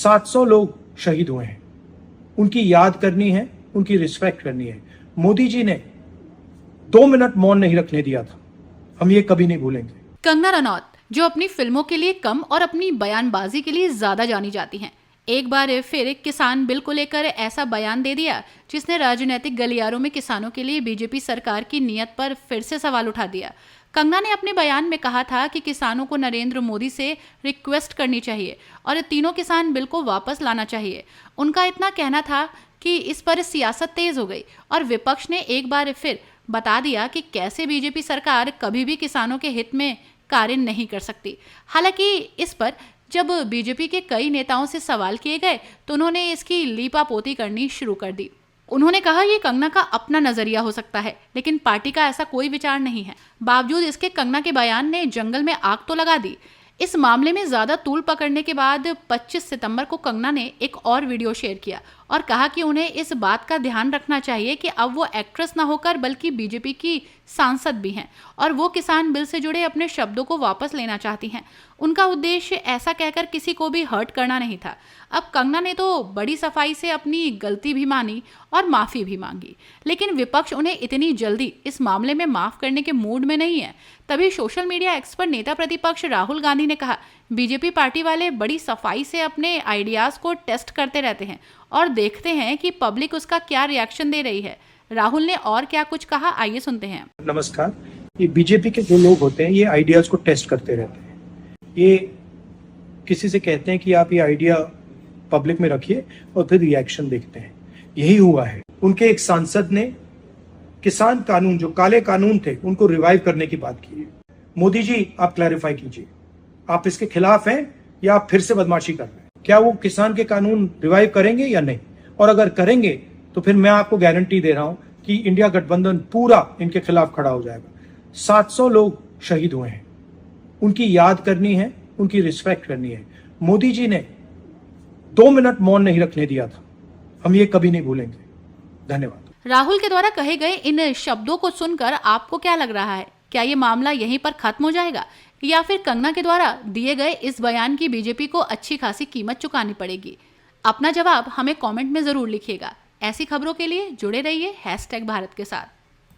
700 लोग शहीद हुए हैं, उनकी याद करनी है, उनकी रिस्पेक्ट करनी है। मोदी जी ने 2 मिनट मौन नहीं रखने दिया था, हम ये कभी नहीं भूलेंगे। कंगना रनौत, जो अपनी फिल्मों के लिए कम और अपनी बयानबाजी के लिए ज्यादा जानी जाती हैं, एक बार फिर किसान बिल को लेकर ऐसा बयान दे दिया जिसने राजनीतिक गलियारों में किसानों के लिए बीजेपी सरकार की नीयत पर फिर से सवाल उठा दिया। कंगना ने अपने बयान में कहा था कि किसानों को नरेंद्र मोदी से रिक्वेस्ट करनी चाहिए और तीनों किसान बिल को वापस लाना चाहिए। उनका इतना कहना था कि इस पर सियासत तेज हो गई और विपक्ष ने एक बार फिर बता दिया कि कैसे बीजेपी सरकार कभी भी किसानों के हित में कार्य नहीं कर सकती। हालांकि इस पर जब बीजेपी के कई नेताओं से सवाल किए गए तो उन्होंने इसकी लीपापोती करनी शुरू कर दी। उन्होंने कहा ये कंगना का अपना नजरिया हो सकता है, लेकिन पार्टी का ऐसा कोई विचार नहीं है। बावजूद इसके कंगना के बयान ने जंगल में आग तो लगा दी। इस मामले में ज्यादा तूल पकड़ने के बाद 25 सितंबर को कंगना ने एक और वीडियो शेयर किया और कहा कि उन्हें इस बात का ध्यान रखना चाहिए कि अब वो एक्ट्रेस ना होकर बल्कि बीजेपी की सांसद भी हैं और वो किसान बिल से जुड़े अपने शब्दों को वापस लेना चाहती हैं। उनका उद्देश्य ऐसा कहकर किसी को भी हर्ट करना नहीं था। अब कंगना ने तो बड़ी सफाई से अपनी गलती भी मानी और माफी भी मांगी, लेकिन विपक्ष उन्हें इतनी जल्दी इस मामले में माफ करने के मूड में नहीं है। तभी सोशल मीडिया एक्सपर्ट नेता प्रतिपक्ष राहुल गांधी ने कहा, बीजेपी पार्टी वाले बड़ी सफाई से अपने आइडियाज को टेस्ट करते रहते हैं और देखते हैं कि पब्लिक उसका क्या रिएक्शन दे रही है। राहुल ने और क्या कुछ कहा, आइए सुनते हैं। नमस्कार। ये बीजेपी के जो लोग होते हैं ये आइडियाज को टेस्ट करते रहते हैं। ये किसी से कहते हैं कि आप ये आइडिया पब्लिक में रखिए और फिर रिएक्शन देखते हैं। यही हुआ है। उनके एक सांसद ने किसान कानून, जो काले कानून थे, उनको रिवाइव करने की बात की है। मोदी जी, आप क्लैरिफाई कीजिए, आप इसके खिलाफ हैं या आप फिर से बदमाशी कर रहे हैं? क्या वो किसान के कानून रिवाइव करेंगे या नहीं? और अगर करेंगे तो फिर मैं आपको गारंटी दे रहा हूं कि इंडिया गठबंधन पूरा इनके खिलाफ खड़ा हो जाएगा। 700 लोग शहीद हुए हैं, उनकी याद करनी है, उनकी रिस्पेक्ट करनी है। मोदी जी ने 2 मिनट मौन नहीं रखने दिया था, हम ये कभी नहीं भूलेंगे। धन्यवाद। राहुल के द्वारा कहे गए इन शब्दों को सुनकर आपको क्या लग रहा है? क्या ये मामला यहीं पर खत्म हो जाएगा या फिर कंगना के द्वारा दिए गए इस बयान की बीजेपी को अच्छी खासी कीमत चुकानी पड़ेगी? अपना जवाब हमें कमेंट में जरूर लिखिएगा। ऐसी खबरों के लिए जुड़े रहिए #भारत के साथ।